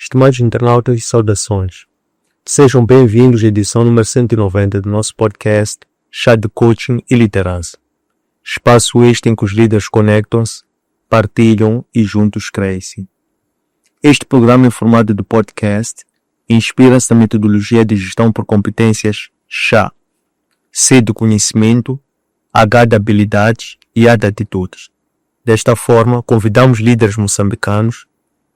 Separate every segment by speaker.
Speaker 1: Estimados internautas, saudações. Sejam bem-vindos à edição número 190 do nosso podcast Chá de Coaching e Liderança. Espaço este em que os líderes conectam-se, partilham e juntos crescem. Este programa em formato de podcast inspira-se na metodologia de gestão por competências CHA. C de conhecimento, H de habilidades e A de atitudes. Desta forma, convidamos líderes moçambicanos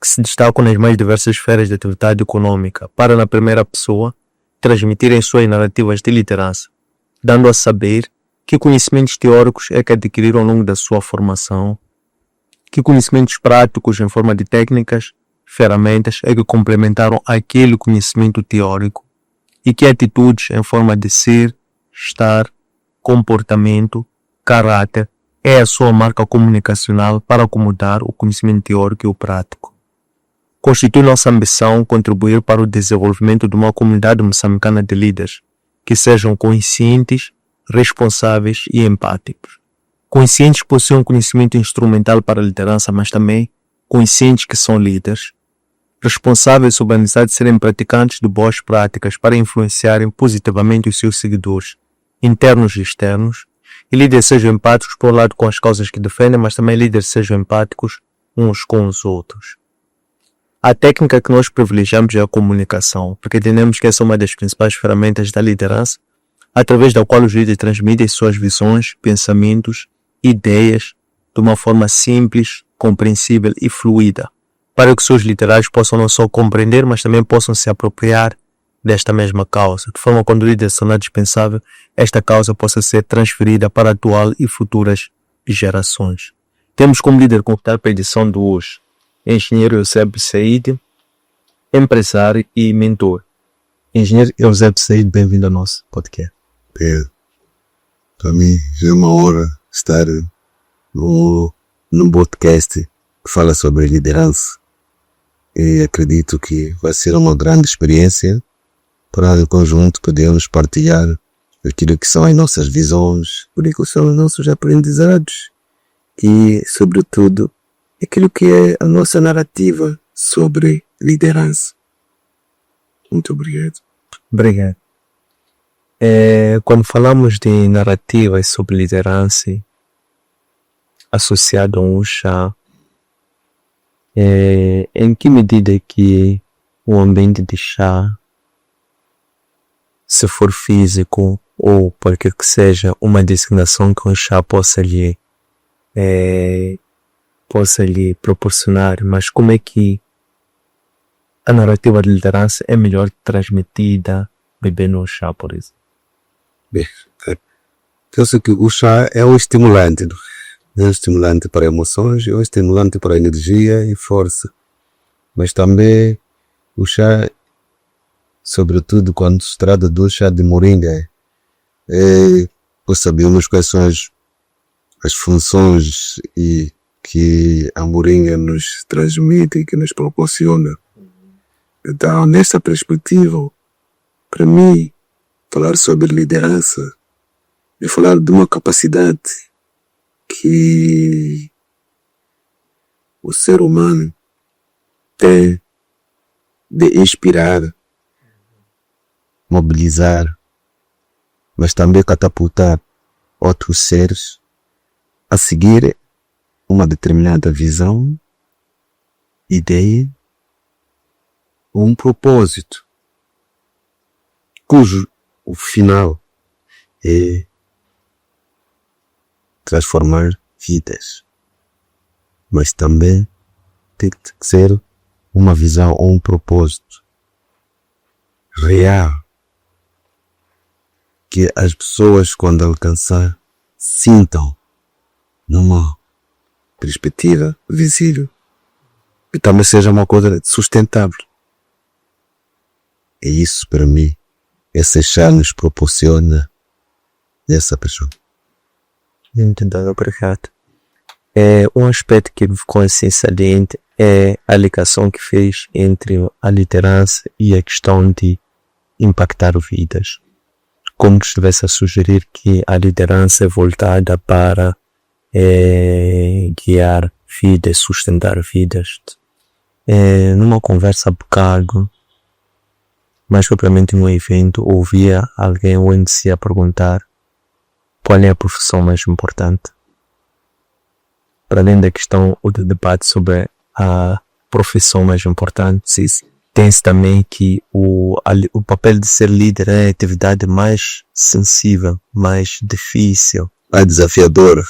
Speaker 1: que se destacam nas mais diversas esferas de atividade econômica para, na primeira pessoa, transmitirem suas narrativas de liderança, dando a saber que conhecimentos teóricos é que adquiriram ao longo da sua formação, que conhecimentos práticos em forma de técnicas, ferramentas é que complementaram aquele conhecimento teórico e que atitudes em forma de ser, estar, comportamento, caráter é a sua marca comunicacional para acomodar o conhecimento teórico e o prático. Constitui nossa ambição contribuir para o desenvolvimento de uma comunidade moçambicana de líderes que sejam conscientes, responsáveis e empáticos. Conscientes que possuem conhecimento instrumental para a liderança, mas também conscientes que são líderes. Responsáveis sobre a necessidade de serem praticantes de boas práticas para influenciarem positivamente os seus seguidores, internos e externos. E líderes sejam empáticos por um lado com as causas que defendem, mas também líderes sejam empáticos uns com os outros. A técnica que nós privilegiamos é a comunicação, porque entendemos que essa é uma das principais ferramentas da liderança, através da qual os líderes transmitem suas visões, pensamentos, ideias de uma forma simples, compreensível e fluida, para que seus liderados possam não só compreender, mas também possam se apropriar desta mesma causa, de forma que quando o líder se tornar dispensável, esta causa possa ser transferida para a atual e futuras gerações. Temos como líder convidado para a edição de hoje Engenheiro Eusébio Said, empresário e mentor. Engenheiro Eusébio Said, bem-vindo ao nosso podcast.
Speaker 2: Pedro, para mim é uma honra estar num podcast que fala sobre liderança e acredito que vai ser uma grande experiência para em conjunto podermos partilhar aquilo que são as nossas visões, aquilo que são os nossos aprendizados e, sobretudo, aquilo que é a nossa narrativa sobre liderança. Muito obrigado.
Speaker 1: Obrigado. Quando falamos de narrativas sobre liderança associado a um chá, em que medida que o ambiente de chá, se for físico ou qualquer que seja uma designação que um chá possa lhe proporcionar, mas como é que a narrativa de liderança é melhor transmitida bebendo um chá, por exemplo?
Speaker 2: Bem, penso que o chá é um estimulante, é um estimulante para emoções, é um estimulante para energia e força, mas também o chá, sobretudo quando se trata do chá de moringa, pois sabemos quais são as funções e que a moringa nos transmite e que nos proporciona. Então, nessa perspectiva, para mim, falar sobre liderança é falar de uma capacidade que o ser humano tem de inspirar, mobilizar, mas também catapultar outros seres a seguir uma determinada visão, ideia ou um propósito, cujo o final é transformar vidas, mas também tem que ser uma visão ou um propósito real, que as pessoas, quando alcançar, sintam numa perspectiva visível e também seja uma coisa sustentável. É isso para mim, esse chá nos proporciona essa pessoa.
Speaker 1: Entendido, obrigado. Um aspecto que ficou assim saliente é a ligação que fez entre a liderança e a questão de impactar vidas. Como se estivesse a sugerir que a liderança é voltada para guiar vidas, sustentar vidas. numa conversa há bocado, mais propriamente num evento, ouvia alguém ou a perguntar qual é a profissão mais importante. Para além da questão ou do debate sobre a profissão mais importante, tem-se também que o papel de ser líder é a atividade mais sensível, mais difícil,
Speaker 2: mais desafiadora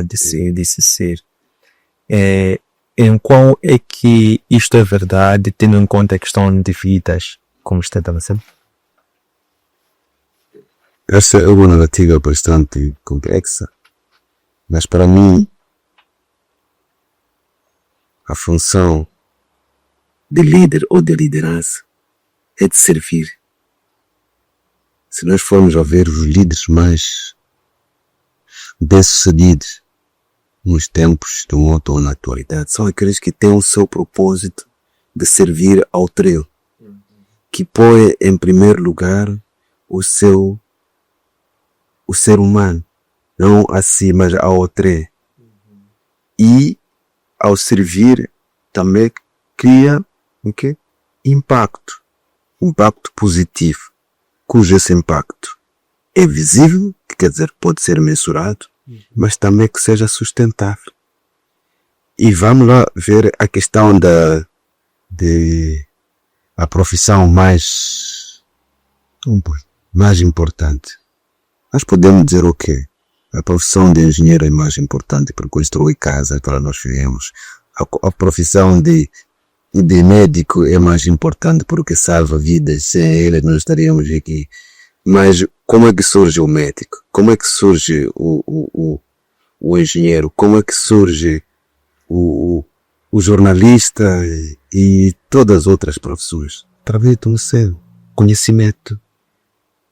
Speaker 1: de se ser. Em qual é que isto é verdade, tendo em conta a questão de vidas, como está a dizer?
Speaker 2: Essa é uma narrativa bastante complexa, mas para mim a função de líder ou de liderança é de servir. Se nós formos a ver os líderes mais bem-sucedidos nos tempos do mundo ou na atualidade, são aqueles que têm o seu propósito de servir ao trio, que põe em primeiro lugar o ser humano, não a si, mas ao trio. E ao servir também cria impacto positivo, cujo esse impacto é visível, que quer dizer pode ser mensurado, mas também que seja sustentável. E vamos lá ver a questão a profissão mais importante. Nós podemos dizer o quê? A profissão de engenheiro é mais importante para construir casas para nós vivemos. A profissão de médico é mais importante porque salva vidas. Sem ele não estaríamos aqui. Mas como é que surge o médico? Como é que surge o engenheiro? Como é que surge o jornalista e todas as outras profissões? Através do seu conhecimento.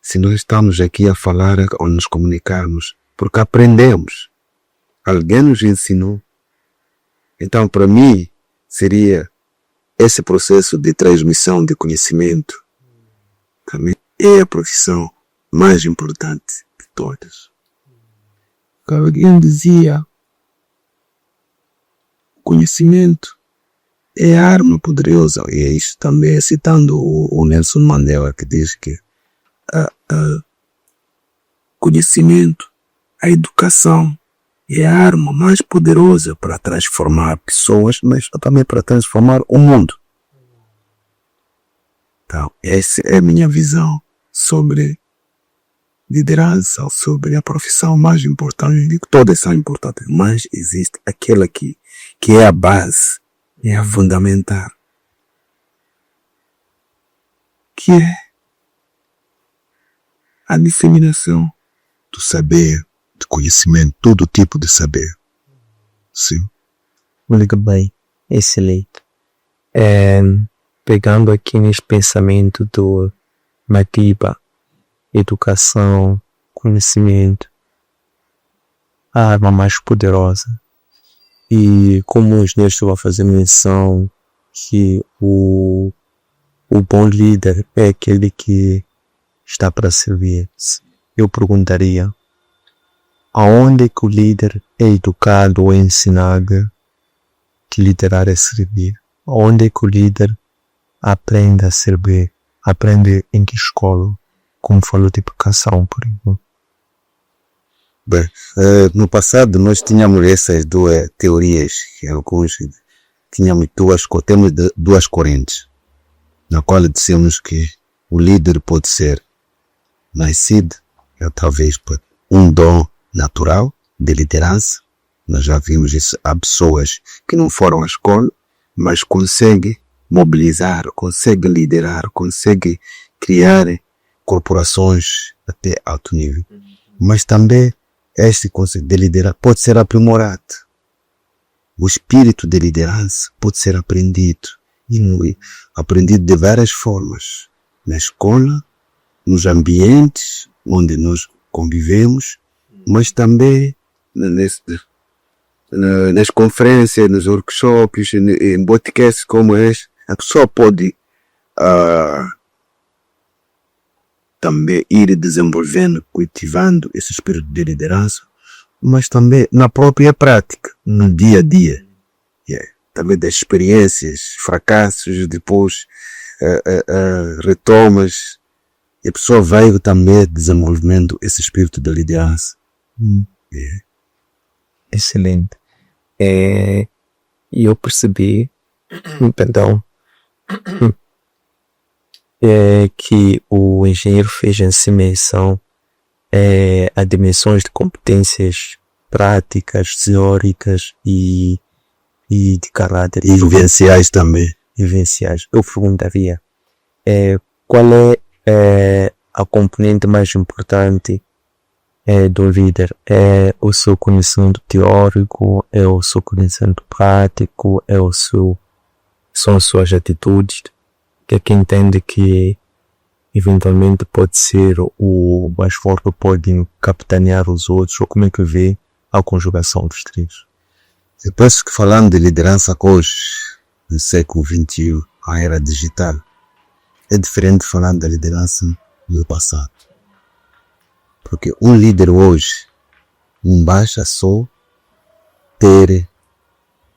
Speaker 2: Se nós estamos aqui a falar ou nos comunicarmos, porque aprendemos. Alguém nos ensinou. Então, para mim, seria esse processo de transmissão de conhecimento. Também é a profissão mais importante de todas. Alguém dizia, conhecimento é a arma poderosa. E é isso também citando o Nelson Mandela, que diz que conhecimento, a educação é a arma mais poderosa para transformar pessoas, mas também para transformar o mundo. Então, essa é a minha visão sobre liderança, sobre a profissão mais importante. Digo, todas são importantes, mas existe aquela que é a base, é a fundamental, que é a disseminação do saber, do conhecimento, todo tipo de saber. Sim.
Speaker 1: Muito bem, excelente. Pegando aqui nesse pensamento do Matiba, educação, conhecimento, a arma mais poderosa. E como os Néstor vai fazer menção que o bom líder é aquele que está para servir, eu perguntaria, aonde que o líder é educado ou ensinado que liderar é servir? Aonde que o líder aprende a servir? Aprende em que escola? Como falou de educação, por exemplo.
Speaker 2: Bem, no passado nós tínhamos essas duas teorias, que alguns temos duas correntes, na qual dissemos que o líder pode ser nascido, talvez por um dom natural de liderança. Nós já vimos isso, há pessoas que não foram à escola, mas conseguem mobilizar, conseguem liderar, conseguem criar corporações até alto nível. Mas também este conceito de liderar pode ser aprimorado. O espírito de liderança pode ser aprendido, e aprendido de várias formas. Na escola, nos ambientes onde nós convivemos, mas também nas conferências, nos workshops, em podcasts como este, a pessoa pode também ir desenvolvendo, cultivando esse espírito de liderança, mas também na própria prática, no dia a dia. também das experiências, fracassos, depois retomas, e a pessoa vai também desenvolvendo esse espírito de liderança.
Speaker 1: Excelente. E eu percebi, perdão, que o engenheiro fez em si menção a dimensões de competências práticas, teóricas e de caráter.
Speaker 2: E vivenciais também.
Speaker 1: Vivenciais. Eu perguntaria, qual é a componente mais importante do líder? É o seu conhecimento teórico? É o seu conhecimento prático? São as suas atitudes? Que é que entende que eventualmente pode ser o mais forte, pode capitanear os outros? Ou como é que vê a conjugação dos três?
Speaker 2: Eu penso que falando de liderança hoje, no século XXI, a era digital, é diferente falando da liderança do passado. Porque um líder hoje não basta só ter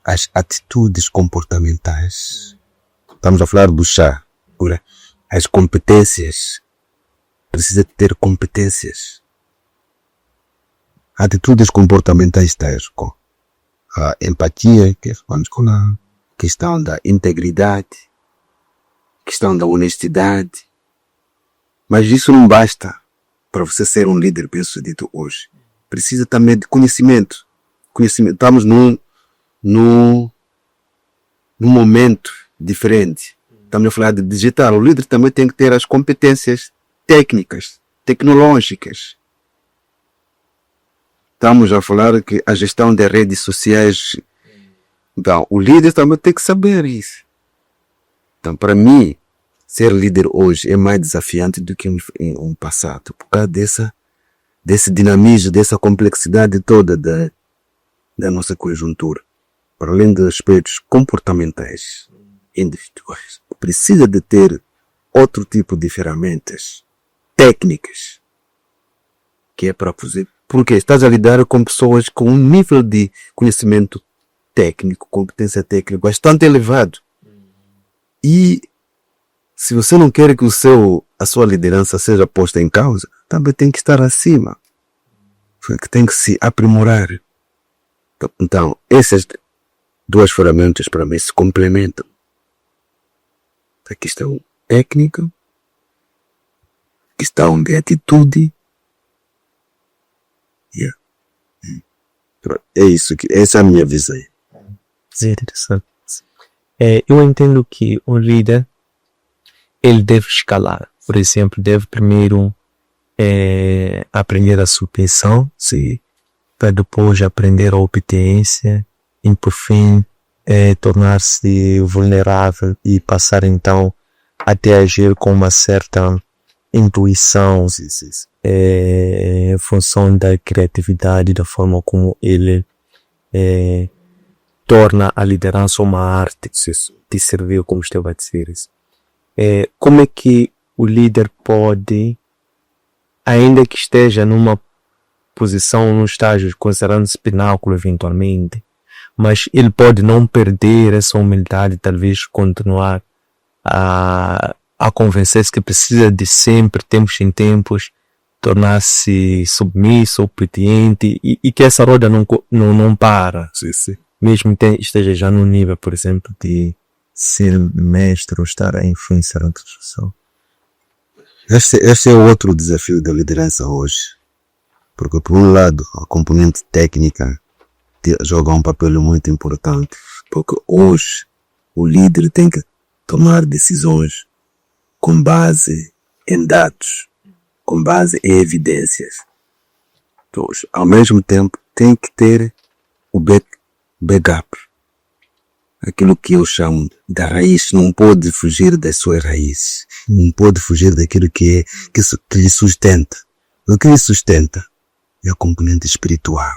Speaker 2: as atitudes comportamentais. Estamos a falar do chá. As competências. Precisa ter competências. Atitudes comportamentais tais com a empatia, que falamos com a questão da integridade, questão da honestidade. Mas isso não basta para você ser um líder bem-sucedido hoje. Precisa também de conhecimento. Estamos num momento diferente. Estamos a falar de digital. O líder também tem que ter as competências técnicas, tecnológicas. Estamos a falar que a gestão das redes sociais. Então, o líder também tem que saber isso. Então, para mim, ser líder hoje é mais desafiante do que em um passado, por causa desse dinamismo, dessa complexidade toda da nossa conjuntura. Para além dos aspectos comportamentais, individuais, precisa de ter outro tipo de ferramentas técnicas, que é para fazer. Porque estás a lidar com pessoas com um nível de conhecimento técnico, competência técnica bastante elevado. E se você não quer que a sua liderança seja posta em causa, também tem que estar acima. Tem que se aprimorar. Então, essas duas ferramentas para mim se complementam. A questão técnica, a questão de atitude. É isso, essa é a minha visão.
Speaker 1: Interessante. Eu entendo que o líder ele deve escalar. Por exemplo, deve primeiro aprender a submissão, sim, para depois aprender a obediência e por fim tornar-se vulnerável e passar então até agir com uma certa intuição,
Speaker 2: sim.
Speaker 1: Em função da criatividade, da forma como ele torna a liderança uma arte de servir, como estava a dizer isso. Como é que o líder pode, ainda que esteja numa posição, num estágio, considerando-se pináculo eventualmente, mas ele pode não perder essa humildade, talvez continuar a convencer-se que precisa de sempre, tempos em tempos, tornar-se submisso, obediente e que essa roda não para.
Speaker 2: Sim.
Speaker 1: Mesmo esteja já no nível, por exemplo, de ser mestre ou estar a influenciar outras pessoas.
Speaker 2: Este é o outro desafio da liderança hoje. Porque, por um lado, a componente técnica joga um papel muito importante. Porque hoje o líder tem que tomar decisões com base em dados, com base em evidências. Então, ao mesmo tempo, tem que ter o backup. Aquilo que eu chamo da raiz, não pode fugir das suas raízes. Não pode fugir daquilo que lhe sustenta. O que lhe sustenta é a componente espiritual.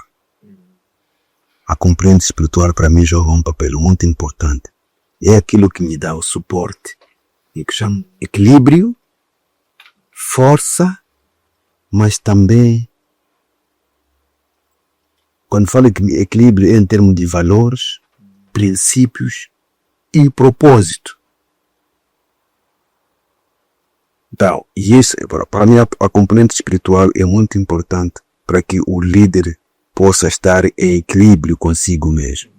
Speaker 2: A componente espiritual para mim joga um papel muito importante. É aquilo que me dá o suporte. E que chamo equilíbrio, força, mas também, quando falo equilíbrio é em termos de valores, princípios e propósito. Então, e isso, para mim, a componente espiritual é muito importante para que o líder possa estar em equilíbrio consigo mesmo.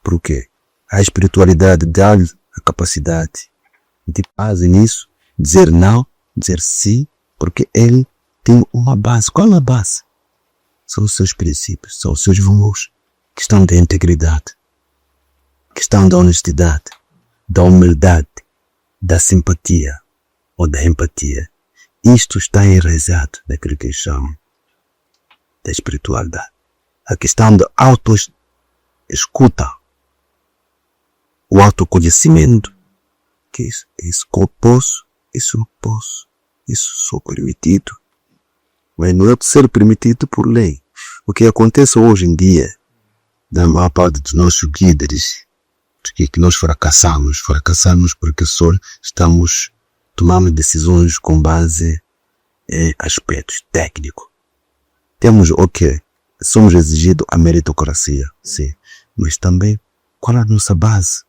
Speaker 2: Por quê? A espiritualidade dá-lhe a capacidade de base nisso, dizer não, dizer sim, porque ele tem uma base. Qual é a base? São os seus princípios, são os seus valores, questão da integridade, questão da honestidade, da humildade, da simpatia ou da empatia. Isto está enraizado naquilo que eles chamam da espiritualidade. A questão da auto-escuta, o autoconhecimento, que isso que eu posso, isso não posso, isso sou permitido, mas não é ser permitido por lei. O que acontece hoje em dia, da maior parte dos nossos líderes, que nós fracassamos porque só estamos tomando decisões com base em aspectos técnicos. Temos somos exigidos a meritocracia, sim, mas também qual é a nossa base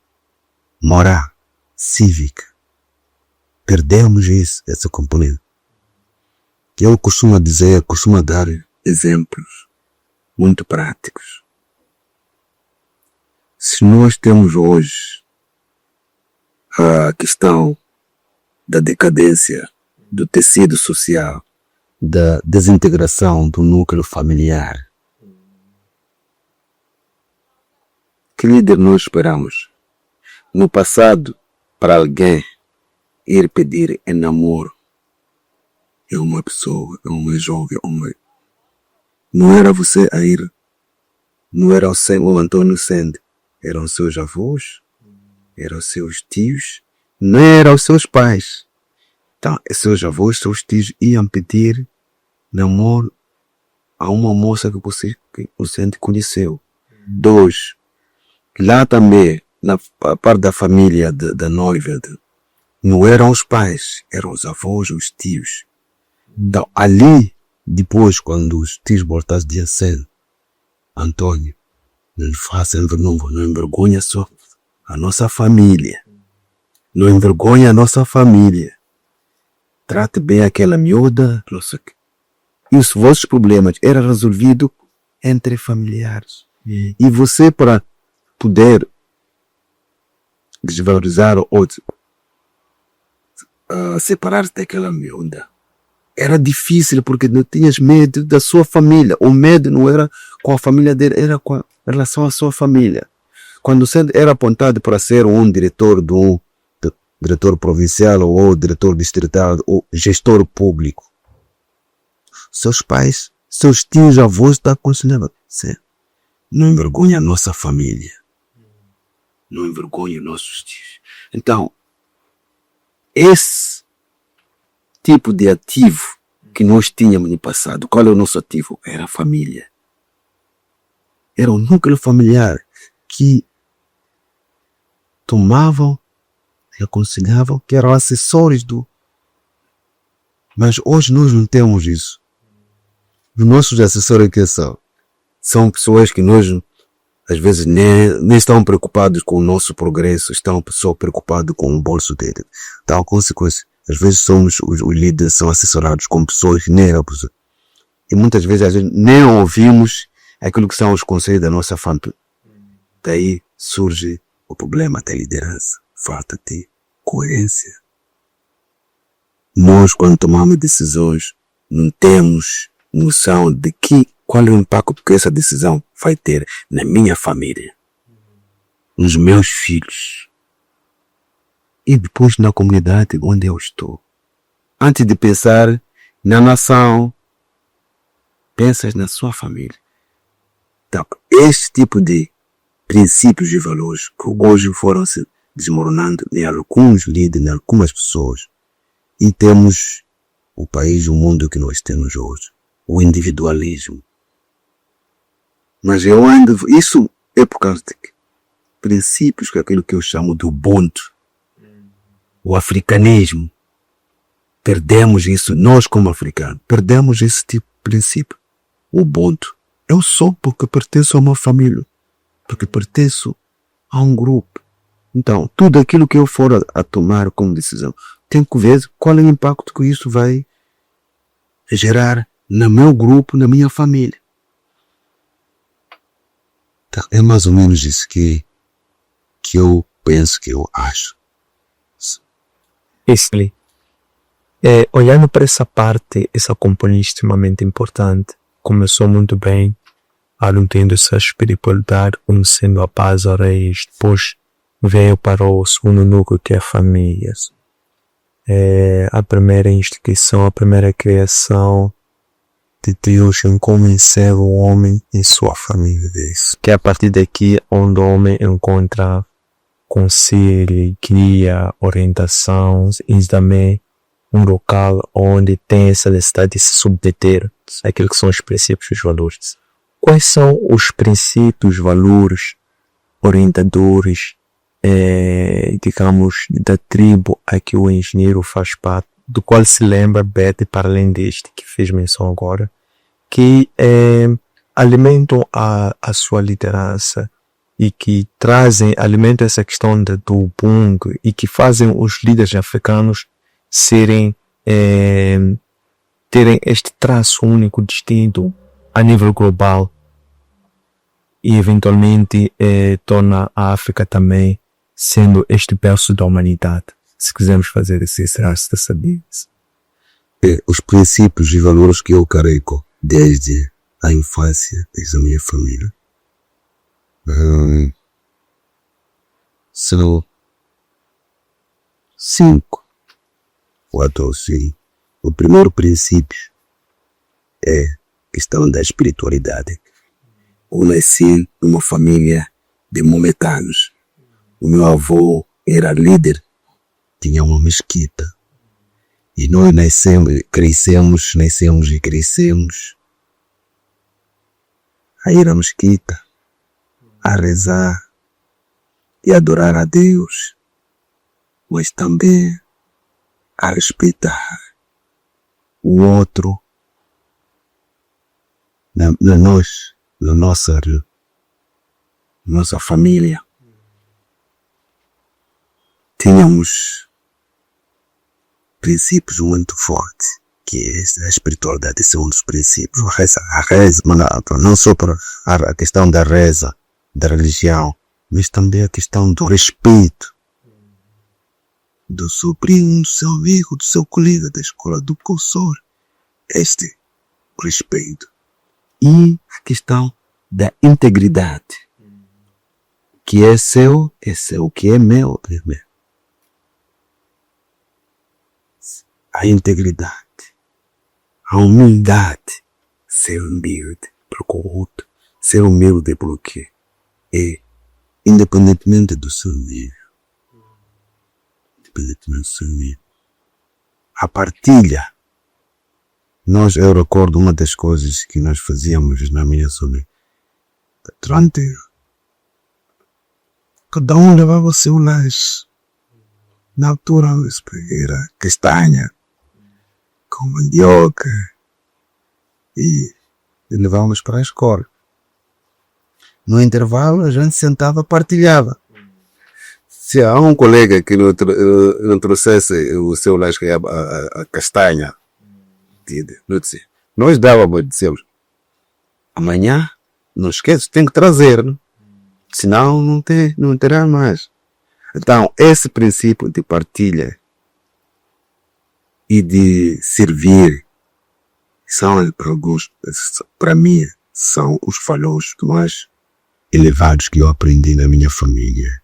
Speaker 2: moral, cívica? Perdemos essa componente. Eu costumo dar exemplos muito práticos. Se nós temos hoje a questão da decadência do tecido social, da desintegração do núcleo familiar, que líder nós esperamos? No passado, para alguém ir pedir em namoro, é uma pessoa, é uma jovem, não era você a ir, não era o Antônio Sende, eram seus avós, eram seus tios, não eram os seus pais. Então, seus avós, seus tios iam pedir namoro a uma moça que o Sende conheceu. 2. Lá também, na parte da família da noiva, não eram os pais, eram os avós, os tios. Então, ali, depois, quando os tios voltassem de Sende, Antônio, não faça não envergonha só a nossa família. Não envergonha a nossa família. Trate bem aquela miúda. E os vossos problemas eram resolvidos entre familiares. E você, para poder desvalorizar ou separar-se daquela miúda, era difícil porque não tinhas medo da sua família. O medo não era com a família dele, era com relação à sua família. Quando você era apontado para ser um diretor diretor provincial ou diretor distrital ou gestor público, seus pais, seus tios, avós te aconselhavam: não envergonha a nossa família, não envergonha nossos tios. Então, esse tipo de ativo que nós tínhamos no passado, qual é o nosso ativo? Era a família. Era o núcleo familiar que tomavam e aconselhavam, que eram assessores do... Mas hoje nós não temos isso. Os nossos assessores que são pessoas que nós, às vezes, nem estão preocupados com o nosso progresso, estão só preocupados com o bolso dele. Então, a consequência, às vezes os líderes são assessorados com pessoas que nem eram pessoas. E muitas vezes, às vezes, nem ouvimos aquilo que são os conselhos da nossa família. Daí surge o problema da liderança. Falta de coerência. Nós, quando tomamos decisões, não temos noção de qual é o impacto que essa decisão vai ter na minha família, nos meus filhos e depois na comunidade onde eu estou. Antes de pensar na nação, pensas na sua família. Então, esse tipo de princípios e valores que hoje foram se desmoronando em alguns líderes, em algumas pessoas, e temos o país, o mundo que nós temos hoje, o individualismo. Mas isso é por causa de princípios, que é aquilo que eu chamo de Ubuntu, o africanismo. Perdemos isso, nós como africanos, perdemos esse tipo de princípio. O Ubuntu, eu sou porque pertenço a uma família, porque pertenço a um grupo. Então, tudo aquilo que eu for a tomar como decisão, tenho que ver qual é o impacto que isso vai gerar no meu grupo, na minha família. Então, é mais ou menos isso que eu penso, que eu acho.
Speaker 1: Isli, olhando para essa parte, essa componente extremamente importante, começou muito bem, tendo essa espiritualidade, conhecendo a paz a raiz, depois veio para o segundo núcleo, que é a família. A primeira instituição, a primeira criação de Deus em como insere o homem em sua família. Que é a partir daqui onde o homem encontra conselho, guia, orientação e também um local onde tem essa necessidade de se submeter àquilo que são os princípios e os valores. Quais são os princípios, valores, orientadores, digamos, da tribo a que o engenheiro faz parte, do qual se lembra Bete, para além deste que fez menção agora, que alimentam a sua liderança e que alimentam essa questão do Ubuntu e que fazem os líderes africanos terem este traço único, distinto a nível global e eventualmente torna a África também sendo este berço da humanidade, se quisermos fazer esse traço de saber.
Speaker 2: Os princípios e valores que eu carrego desde a infância, desde a minha família, são 5. 4 ou 5. O primeiro princípio é a questão da espiritualidade. Eu nasci numa família de maometanos. O meu avô era líder, tinha uma mesquita. E nós crescemos a ir à mesquita, a rezar e adorar a Deus, mas também a respeitar o outro na nossa família. Tínhamos princípios muito fortes, que é a espiritualidade, esse é um dos princípios. A reza, não só para a questão da reza, da religião, mas também a questão do respeito do seu primo, do seu amigo, do seu colega da escola, do professor. Este respeito. E a questão da integridade. Que é seu, que é meu. A integridade. A humildade. Ser humilde para o outro. Ser humilde porque é independentemente do seu nível. A partilha. Eu recordo uma das coisas que nós fazíamos na minha zona. Durante cada um levava o seu lanche. Na altura era castanha, com mandioca. E levávamos para a escola. No intervalo a gente sentava e partilhava. Se há um colega que não trouxesse o seu lanche, a castanha, nós dizíamos, amanhã, não esquece, tem que trazer, né? Senão não terá mais. Então, esse princípio de partilha e de servir são, para mim, são os valores mais elevados que eu aprendi na minha família.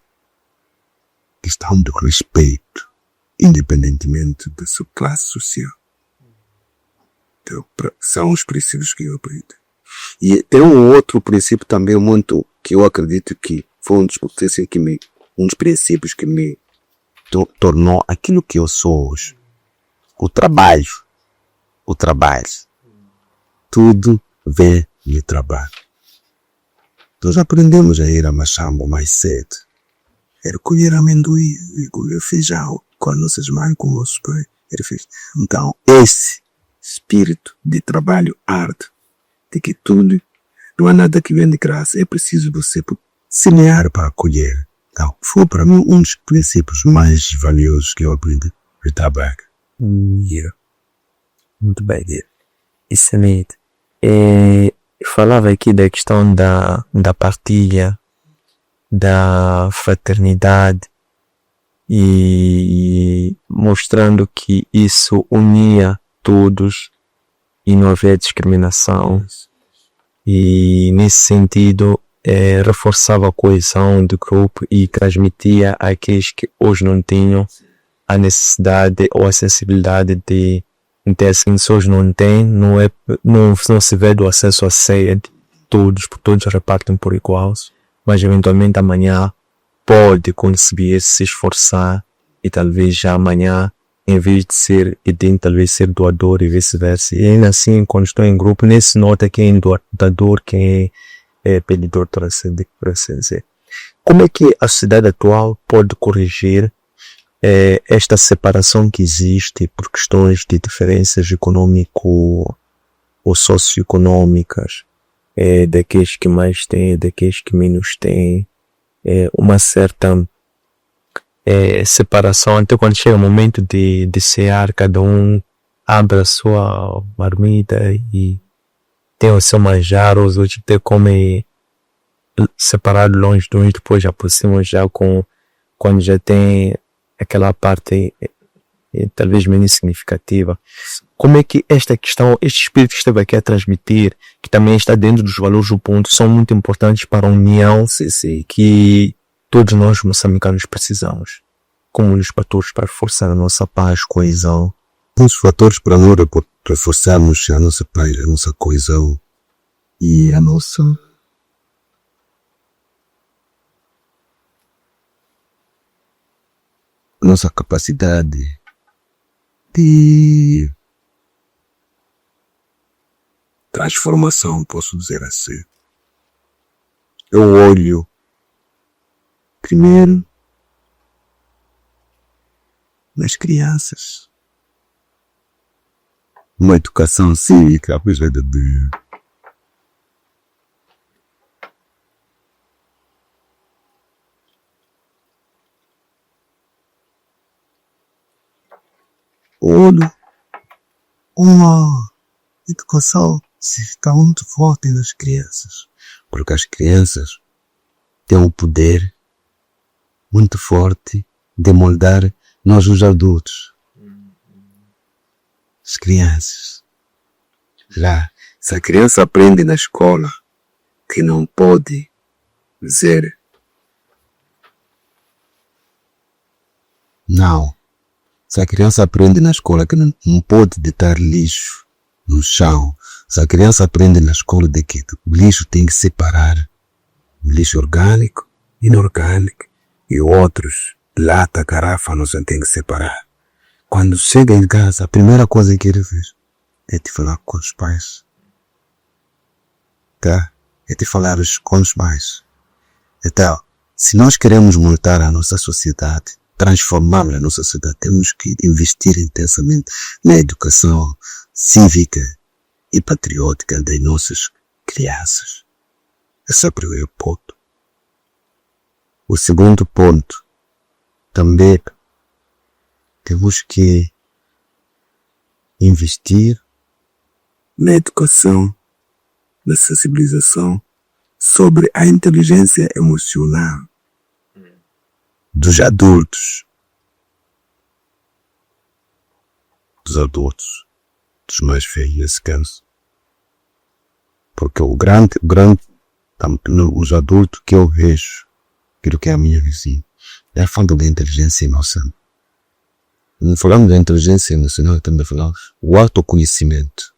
Speaker 2: Questão do respeito, independentemente da sua classe social. Então, são os princípios que eu aprendi. E tem um outro princípio também muito que eu acredito que foi um dos princípios que me tornou aquilo que eu sou hoje. O trabalho. Tudo vem de trabalho. Nós aprendemos a ir a Machambo mais cedo. Era colher amendoim, colher feijão, com as nossas mães, com os nossos pais. Então, esse espírito de trabalho árduo, de que tudo, não há nada que vem de graça, é preciso você semear para colher. Então, foi para mim um dos princípios mais valiosos que eu aprendi. Tabaco.
Speaker 1: Yeah. Muito bem. Excelente. Falava aqui da questão da partilha, da fraternidade e mostrando que isso unia todos e não havia discriminação. E nesse sentido reforçava a coesão do grupo e transmitia àqueles que hoje não tinham a necessidade ou a sensibilidade de ter assim, se hoje não tem, não se vê do acesso à ceia de todos, porque todos repartem por iguais, mas eventualmente amanhã pode conseguir se esforçar e talvez já amanhã, em vez de ser talvez ser doador e vice-versa. E ainda assim, quando estou em grupo, nem se nota quem é doador, quem é pedidor, por assim dizer. Como é que a sociedade atual pode corrigir esta separação que existe por questões de diferenças econômico ou socioeconômicas, daqueles que mais têm, daqueles que menos têm, uma certa separação, até quando chega o momento de cear, cada um abre a sua marmita e tem o seu manjar, os outros até comem separado longe de uns, depois aproximam já quando já tem aquela parte talvez menos significativa. Como é que esta questão, este espírito que esteve aqui a transmitir, que também está dentro dos valores do ponto, são muito importantes para a união que todos nós moçambicanos precisamos, como os fatores para reforçar a nossa paz, coesão?
Speaker 2: Os fatores para nós reforçarmos a nossa paz, a nossa coesão e a nossa capacidade de transformação, posso dizer assim. Eu olho primeiro nas crianças. Uma educação cívica, apesar de olho uma educação cívica muito forte nas crianças, porque as crianças têm um poder muito forte de moldar nós os adultos. As crianças, se a criança aprende na escola que não pode dizer não, se a criança aprende na escola que não pode deitar lixo no chão, se a criança aprende na escola de que o lixo tem que separar o lixo orgânico, inorgânico e outros, lata, garrafa, não se tem que separar. Quando chega em casa, a primeira coisa que ele fez é te falar com os pais. Tá? É te falar com os pais. Então, se nós queremos montar a nossa sociedade, transformar a nossa sociedade, temos que investir intensamente na educação cívica e patriótica das nossas crianças. Esse é o primeiro ponto. O segundo ponto, também temos que investir na educação, na sensibilização sobre a inteligência emocional dos adultos, dos mais velhos nesse caso. Porque os adultos que eu vejo, aquilo que é a minha visão, é falando da inteligência emocional. Não falamos da inteligência emocional, também falamos o autoconhecimento.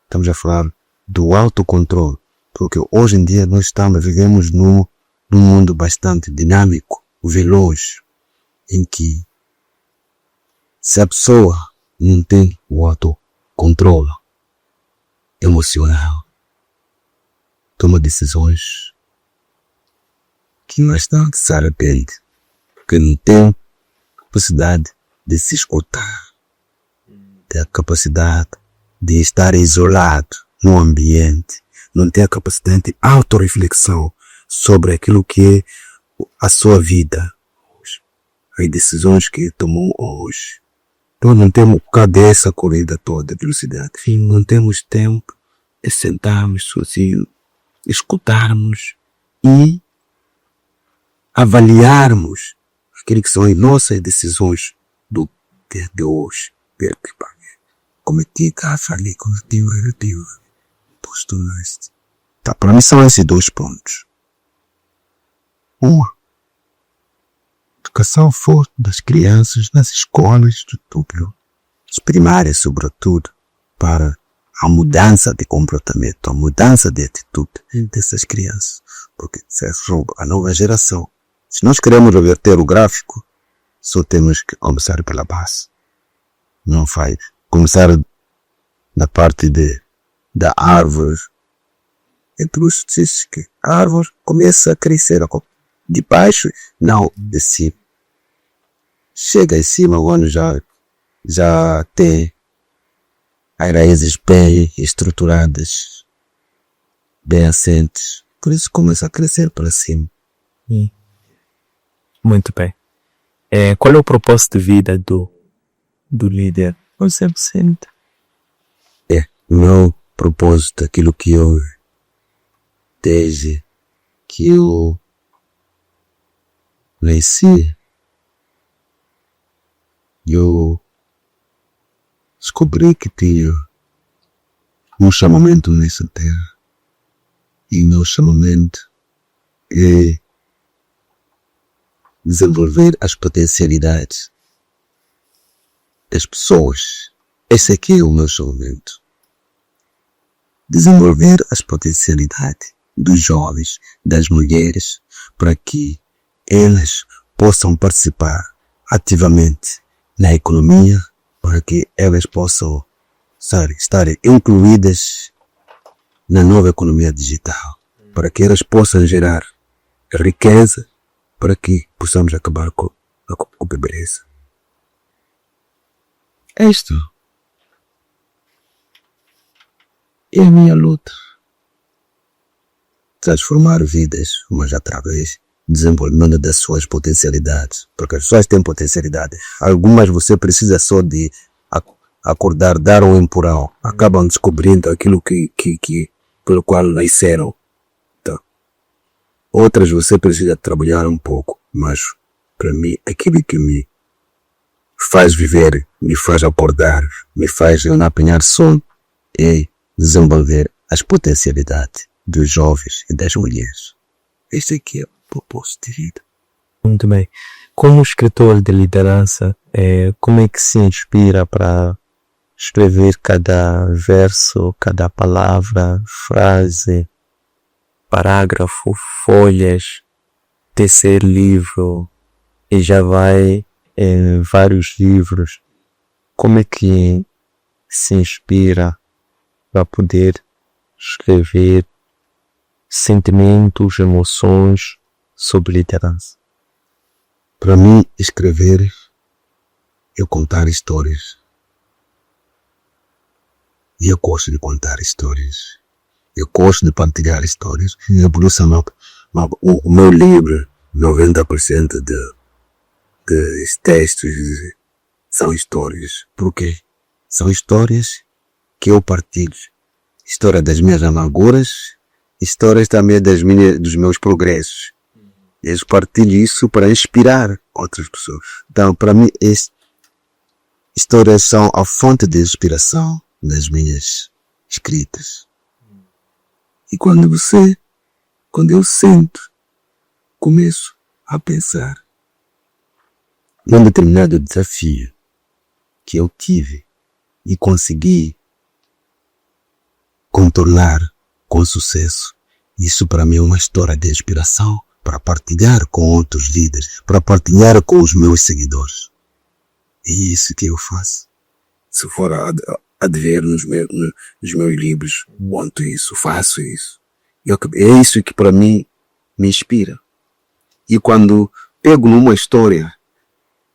Speaker 2: Estamos a falar do autocontrole, porque hoje em dia nós vivemos num mundo bastante dinâmico, veloz, em que se a pessoa não tem o autocontrole emocional, toma decisões que mais tarde se arrepende, porque não tem capacidade de se escutar, tem a capacidade de estar isolado no ambiente, não tem a capacidade de autorreflexão, sobre aquilo que é a sua vida, as decisões que tomou hoje. Nós não temos cadê essa corrida toda, velocidade. Não temos tempo de sentarmos sozinhos, escutarmos e avaliarmos aquilo que são as nossas decisões do dia de hoje. Cometi gafa ali, cometi posto neste. Tá, para mim são esses 2 pontos. Educação forte das crianças nas escolas de tudo, as primárias sobretudo, para a mudança de comportamento, a mudança de atitude dessas crianças, porque se é a nova geração. Se nós queremos reverter o gráfico, só temos que começar pela base. Não faz começar na parte da árvore. Então diz que a árvore começa a crescer de baixo, não de cima. Chega em cima quando já tem as raízes bem estruturadas, bem assentes. Por isso começa a crescer para cima.
Speaker 1: Muito bem. Qual é o propósito de vida do líder? Você sente?
Speaker 2: O meu propósito, aquilo que eu desde que eu nasci, eu descobri que tinha um chamamento nessa terra. E meu chamamento é desenvolver as potencialidades das pessoas. Esse aqui é o meu chamamento. Desenvolver as potencialidades dos jovens, das mulheres, para que elas possam participar ativamente na economia, para que elas possam estar incluídas na nova economia digital, para que elas possam gerar riqueza, para que possamos acabar com a pobreza. Isto é a minha luta. Transformar vidas, mas através do desenvolvimento das suas potencialidades. Porque as pessoas têm potencialidade. Algumas você precisa só de acordar, dar um empurrão. Acabam descobrindo aquilo que pelo qual nasceram. Então, outras você precisa trabalhar um pouco. Mas, para mim, aquilo que me faz viver, me faz acordar, me faz eu não apanhar sono, é desenvolver as potencialidades dos jovens e das mulheres. Este aqui é o propósito de vida.
Speaker 1: Muito bem. Como escritor de liderança, como é que se inspira para escrever cada verso, cada palavra, frase, parágrafo, folhas, terceiro livro, e já vai em vários livros? Como é que se inspira para poder escrever sentimentos, emoções sobre liderança?
Speaker 2: Para mim, escrever é contar histórias. E eu gosto de contar histórias. Eu gosto de partilhar histórias. E por isso, o meu livro, 90% dos textos são histórias. Por quê? São histórias que eu partilho. História das minhas amarguras, histórias também dos meus progressos. Eu partilho isso para inspirar outras pessoas. Então, para mim, histórias são a fonte de inspiração das minhas escritas. E quando eu sento, começo a pensar num determinado desafio que eu tive e consegui contornar com sucesso. Isso para mim é uma história de inspiração para partilhar com outros líderes, para partilhar com os meus seguidores. É isso que eu faço. Se for a ver nos meus livros, conto isso, faço isso. É isso que para mim me inspira. E quando pego numa história,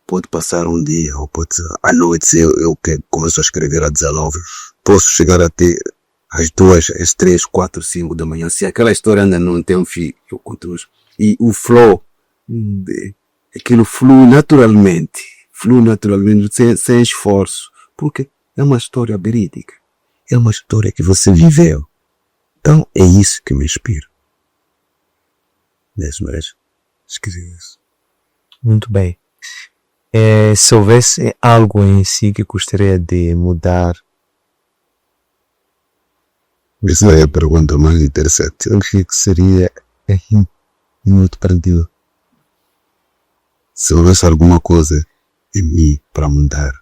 Speaker 2: pode passar um dia, ou pode à noite, eu que começo a escrever a 19, posso chegar até às 2, às 3, 4, 5 da manhã. Se aquela história ainda não tem um fim, eu continuo. E o flow, aquilo flui naturalmente, sem esforço, porque é uma história verídica, é uma história que você viveu. Então é isso que me inspira. Esqueci isso.
Speaker 1: Muito bem. Se houvesse algo em si que gostaria de mudar.
Speaker 2: Essa é a pergunta mais interessante. O que seria em outro partido? Se houvesse alguma coisa em mim para mudar,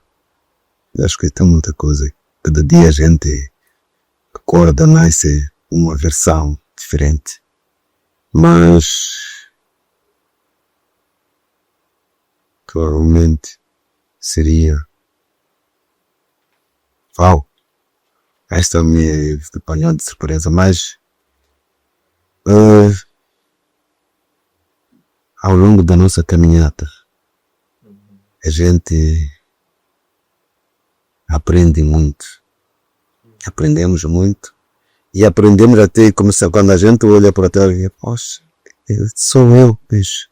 Speaker 2: eu acho que tem muita coisa. Cada dia a gente acorda, nasce uma versão diferente. Mas provavelmente seria esta me apanhou de surpresa, mas ao longo da nossa caminhada a gente aprende muito, aprendemos muito e aprendemos até começar quando a gente olha para trás e poxa, sou eu, bicho.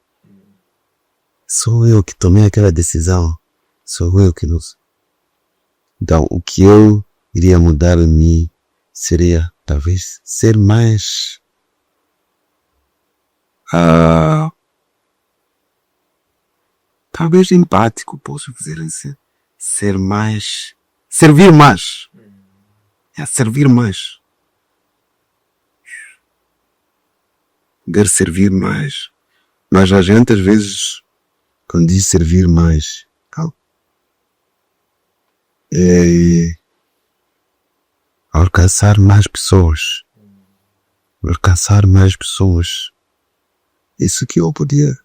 Speaker 2: Sou eu que tomei aquela decisão. Sou eu que não. Então, o que eu iria mudar em mim seria, talvez, ser mais... talvez empático, posso dizer assim. Servir mais. Servir mais. Poder servir mais. Mas a gente, às vezes, quando diz servir mais, alcançar mais pessoas. Isso que eu podia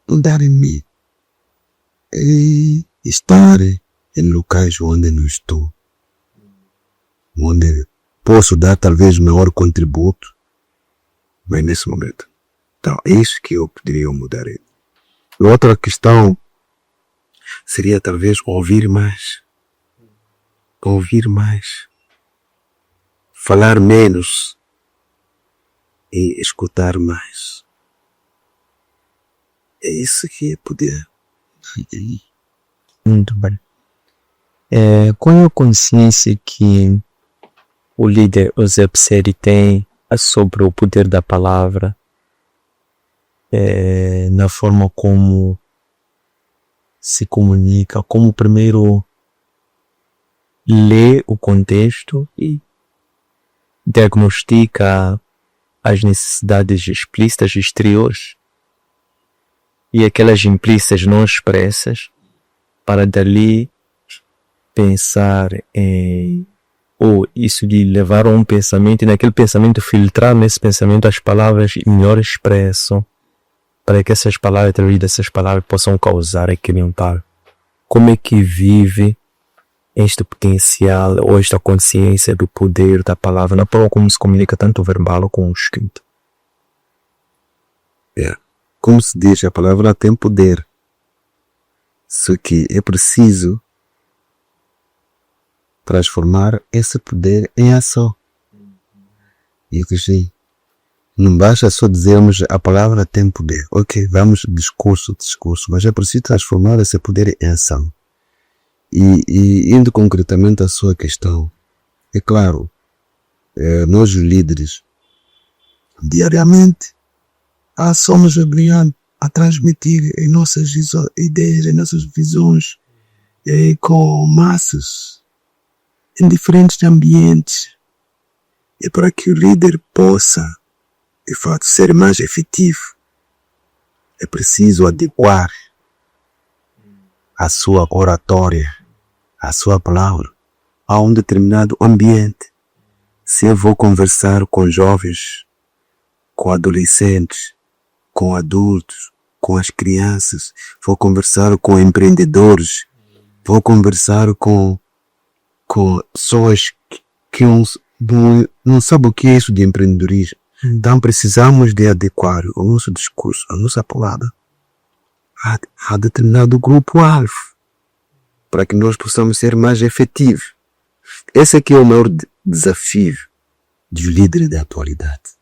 Speaker 2: mudar em mim. E estar em locais onde não estou. Onde posso dar talvez o maior contributo. Mas nesse momento. Então, é isso que eu poderia mudar. Outra questão seria talvez ouvir mais. Falar menos e escutar mais. É isso que eu poder.
Speaker 1: Muito bem. Qual é a consciência que o líder Eusébio Seri tem sobre o poder da palavra, na forma como se comunica, como primeiro lê o contexto e diagnostica as necessidades explícitas exteriores e aquelas implícitas não expressas, para dali pensar em, ou isso de levar a um pensamento e naquele pensamento filtrar nesse pensamento as palavras melhor expressam, para que essas palavras, através dessas palavras, possam causar aquele impacto. Como é que vive este potencial ou esta consciência do poder da palavra, na forma como se comunica tanto verbal como o escrito?
Speaker 2: Como se diz, a palavra tem poder. Só que é preciso transformar esse poder em ação. E eu disse, não basta só dizermos a palavra tem poder. Ok, vamos discurso, mas é preciso transformar esse poder em ação. E indo concretamente à sua questão, é claro, nós os líderes, diariamente, somos obrigados a transmitir as nossas ideias, as nossas visões com massas, em diferentes ambientes. E para que o líder possa, de fato, ser mais efetivo, é preciso adequar a sua oratória, a sua palavra, a um determinado ambiente. Se eu vou conversar com jovens, com adolescentes, com adultos, com as crianças, vou conversar com empreendedores, vou conversar com pessoas que não sabem o que é isso de empreendedorismo. Então precisamos de adequar o nosso discurso, a nossa palavra a determinado grupo-alvo, para que nós possamos ser mais efetivos. Esse aqui é o maior desafio dos líderes da atualidade.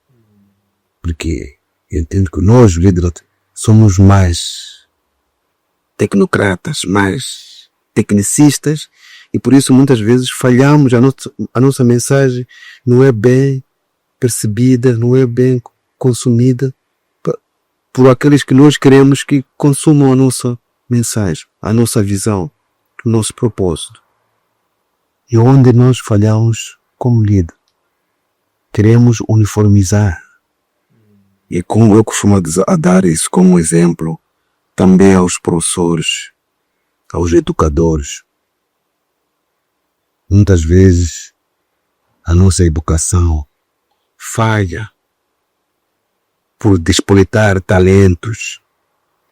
Speaker 2: Porque eu entendo que nós, líderes, somos mais tecnocratas, mais tecnicistas, e por isso muitas vezes falhamos, a nossa mensagem não é bem percebida, não é bem consumida por aqueles que nós queremos que consumam a nossa mensagem, a nossa visão, o nosso propósito. E onde nós falhamos como líder, queremos uniformizar. E como eu costumo dar isso como exemplo, também aos professores, aos educadores. Muitas vezes a nossa educação falha por despoletar talentos,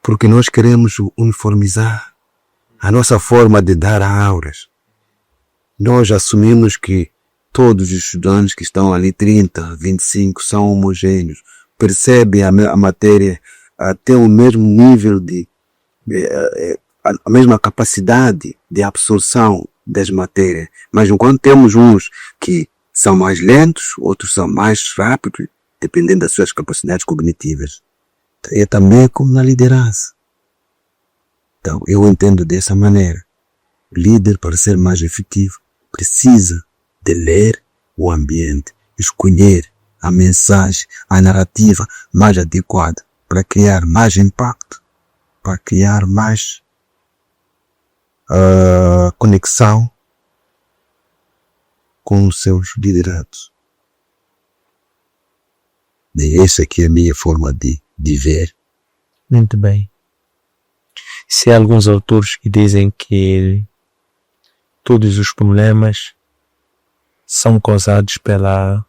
Speaker 2: porque nós queremos uniformizar a nossa forma de dar aulas. Nós assumimos que todos os estudantes que estão ali, 30, 25, são homogêneos, percebem a matéria, até o mesmo nível a mesma capacidade de absorção das matérias. Mas enquanto temos uns que são mais lentos, outros são mais rápidos, dependendo das suas capacidades cognitivas. É também como na liderança. Então, eu entendo dessa maneira. O líder, para ser mais efetivo, precisa de ler o ambiente, escolher a mensagem, a narrativa mais adequada para criar mais impacto, para criar mais conexão com os seus liderados. E essa aqui é a minha forma de ver.
Speaker 1: Muito bem. Se há alguns autores que dizem que todos os problemas são causados pela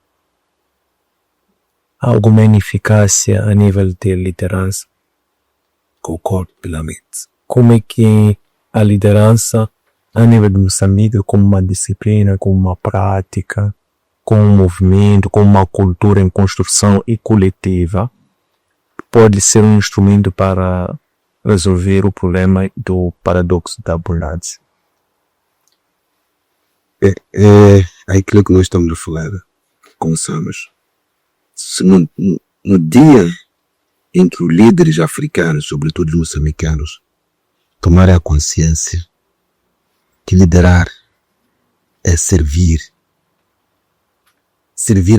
Speaker 1: alguma ineficácia a nível de liderança.
Speaker 2: Concordo plenamente.
Speaker 1: Como é que a liderança a nível de Moçambique, como uma disciplina, como uma prática, como um movimento, como uma cultura em construção e coletiva, pode ser um instrumento para resolver o problema do paradoxo da abundância?
Speaker 2: É aquilo que nós estamos a falar, começamos. Se no dia em que os líderes africanos, sobretudo os moçambicanos, tomarem a consciência que liderar é servir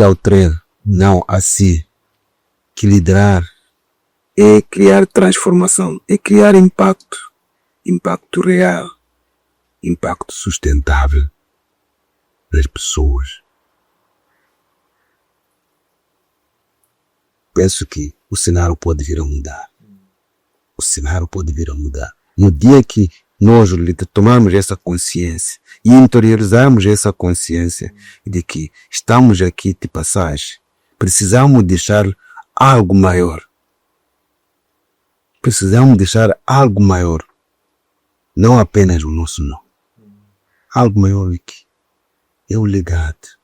Speaker 2: ao treino, não a si, que liderar é criar transformação, é criar impacto real, impacto sustentável das pessoas. Penso que o cenário pode vir a mudar. O cenário pode vir a mudar. No dia que nós tomarmos essa consciência e interiorizarmos essa consciência de que estamos aqui de passagem, precisamos deixar algo maior. Precisamos deixar algo maior. Não apenas o nosso nome. Algo maior aqui. É o legado.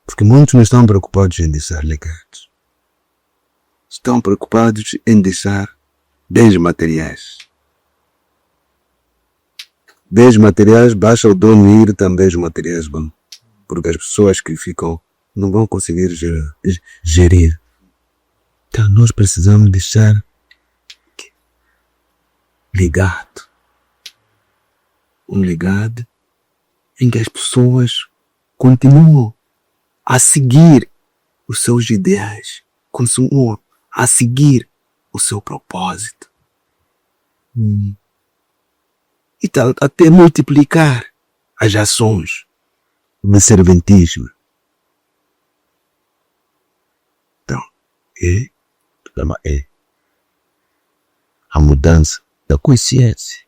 Speaker 2: Porque muitos não estão preocupados em deixar legados. Estão preocupados em deixar bens materiais. Bens materiais, basta o dono ir, também os materiais vão. Porque as pessoas que ficam não vão conseguir gerir. Então nós precisamos deixar legado. Um legado em que as pessoas continuam a seguir os seus ideais, continuam a seguir o seu propósito. E tal, até multiplicar as ações de serventismo. Então, o problema é a mudança da consciência.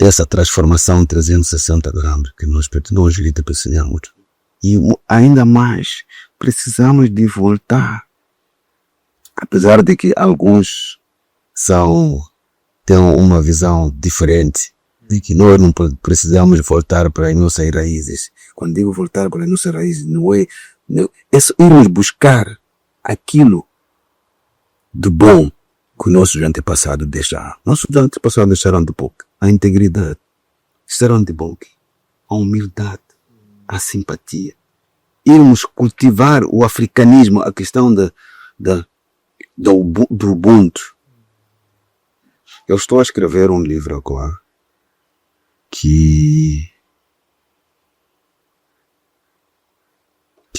Speaker 2: Essa transformação 360 graus que nós precisamos. E ainda mais, precisamos de voltar. Apesar de que alguns têm uma visão diferente, de que nós não precisamos voltar para as nossas raízes. Quando digo voltar para as nossas raízes, não é irmos buscar aquilo do bom que os nossos antepassados deixaram. Nossos antepassados deixaram de pouco. A integridade. Deixaram de bom. a humildade, a simpatia. Irmos cultivar o africanismo, a questão do Ubuntu. Eu estou a escrever um livro agora que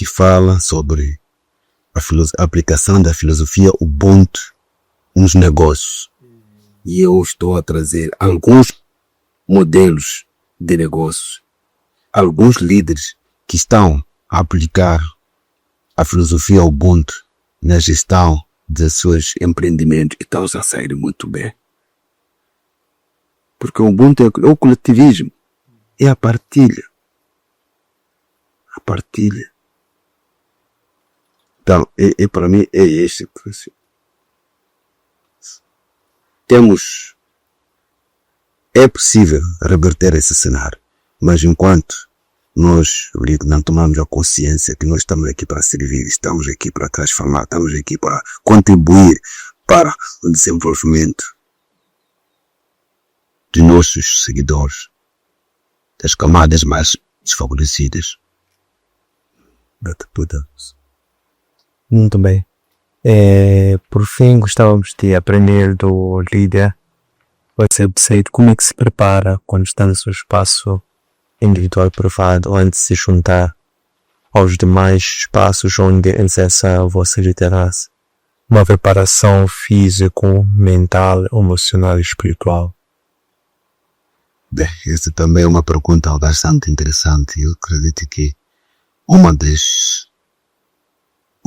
Speaker 2: fala sobre a aplicação da filosofia Ubuntu nos negócios. E eu estou a trazer alguns modelos de negócios, alguns líderes que estão a aplicar a filosofia Ubuntu na gestão de seus empreendimentos e estão a sair muito bem. Porque o Ubuntu é o coletivismo, é a partilha. A partilha. Então, para mim é este. É possível reverter esse cenário, mas enquanto nós não tomamos a consciência que nós estamos aqui para servir, estamos aqui para transformar, estamos aqui para contribuir para o desenvolvimento de nossos seguidores, das camadas mais desfavorecidas.
Speaker 1: Muito bem. Por fim, gostávamos de aprender do líder, você como é que se prepara quando está no seu espaço individual privado antes de se juntar aos demais espaços onde exerce a vossa liderança. Uma preparação físico, mental, emocional e espiritual.
Speaker 2: Bem, essa também é uma pergunta bastante interessante. Eu acredito que um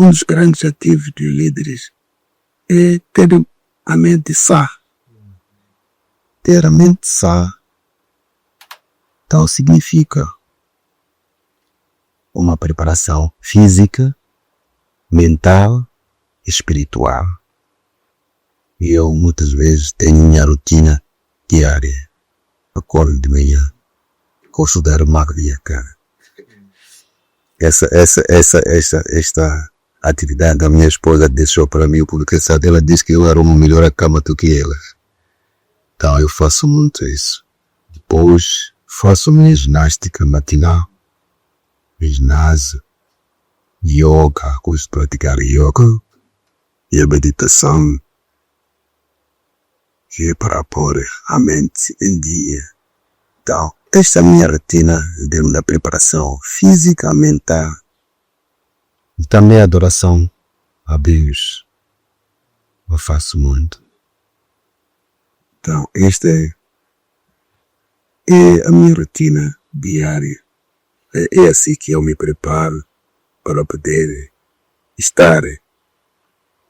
Speaker 2: dos grandes ativos dos líderes é ter a mente sã. Ter a mente sã, então significa uma preparação física, mental e espiritual. E eu muitas vezes tenho minha rotina diária. Acordo de manhã, gosto de arrumar a minha cara. Esta atividade a minha esposa deixou para mim, porque ela diz que eu arrumo melhor a cama do que ela. Então eu faço muito isso. Depois faço minha ginástica matinal, ginásio, yoga, gosto de praticar yoga e a meditação, que é para pôr a mente em dia. Então, esta é a minha rotina da preparação física, mental. E também a adoração a Deus. Eu faço muito. Então, esta é a minha rotina diária. É assim que eu me preparo para poder estar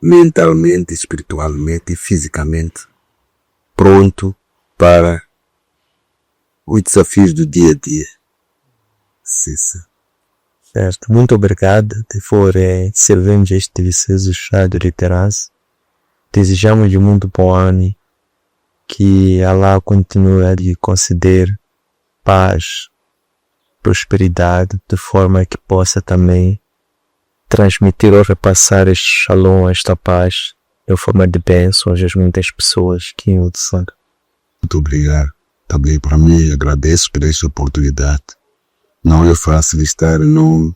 Speaker 2: mentalmente, espiritualmente e fisicamente pronto para os desafios do dia a dia. Sim.
Speaker 1: Certo, muito obrigado por servirmos este vicioso chá de liderança. Desejamos de muito bom ano, que Allah continue a lhe conceder paz, prosperidade, de forma que possa também transmitir ou repassar este shalom, esta paz, em forma de bênçãos às muitas pessoas que o desejam.
Speaker 2: Muito obrigado. Também para mim, agradeço por esta oportunidade. Não é fácil estar num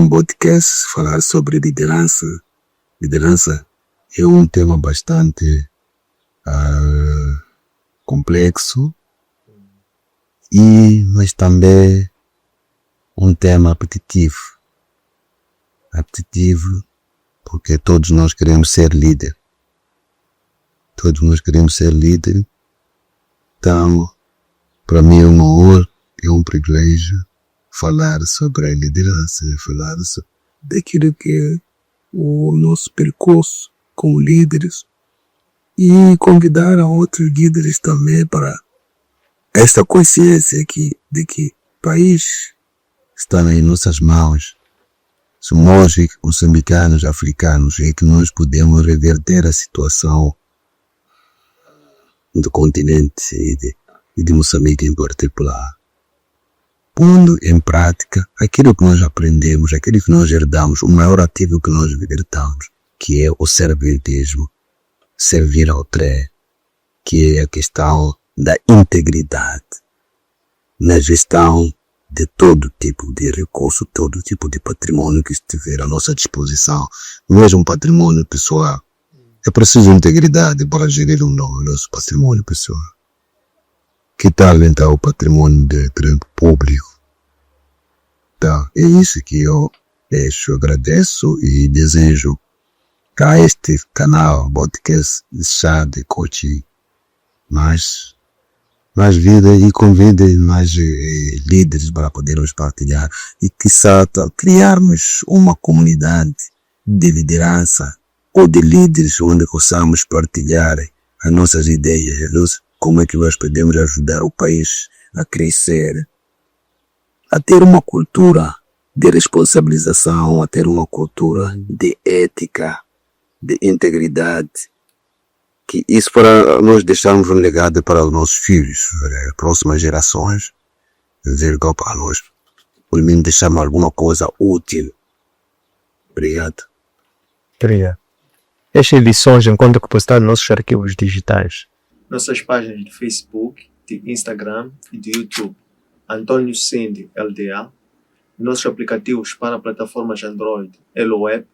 Speaker 2: podcast falar sobre liderança. Liderança é um tema bastante complexo, mas também um tema apetitivo. Apetitivo porque todos nós queremos ser líder. Todos nós queremos ser líder. Então, para mim é uma honra, é um privilégio falar sobre a liderança, falar daquilo que é o nosso percurso como líderes e convidar a outros líderes também para esta consciência de que o país está em nossas mãos. Somos moçambicanos, africanos, é que nós podemos reverter a situação do continente e de Moçambique em particular, pondo em prática aquilo que nós aprendemos, aquilo que nós herdamos, o maior ativo que nós herdamos, que é o servilismo, servir ao outro, que é a questão da integridade. na gestão de todo tipo de recurso, todo tipo de patrimônio que estiver à nossa disposição, mesmo patrimônio pessoal. É preciso integridade para gerir o nosso patrimônio pessoal. Que tal então o patrimônio de grande público? Então, é isso que eu deixo, agradeço e desejo a este canal, podcast de chá de coaching, mais vida e convidem mais líderes para podermos partilhar e quiçá criarmos uma comunidade de liderança ou de líderes onde possamos partilhar as nossas ideias, como é que nós podemos ajudar o país a crescer, a ter uma cultura de responsabilização, a ter uma cultura de ética, de integridade, que isso para nós deixarmos um legado para os nossos filhos, para as próximas gerações, dizer igual para nós, por mim deixarmos alguma coisa útil. Obrigado.
Speaker 1: Obrigado. Estas edições encontram postado nos nossos arquivos digitais.
Speaker 3: Nossas páginas de Facebook, de Instagram e de YouTube. Antônio Cindy LDA. Nossos aplicativos para plataformas Android, Web.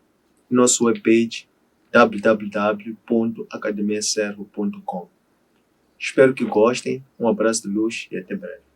Speaker 3: Nosso webpage www.academiaservo.com. Espero que gostem. Um abraço de luz e até breve.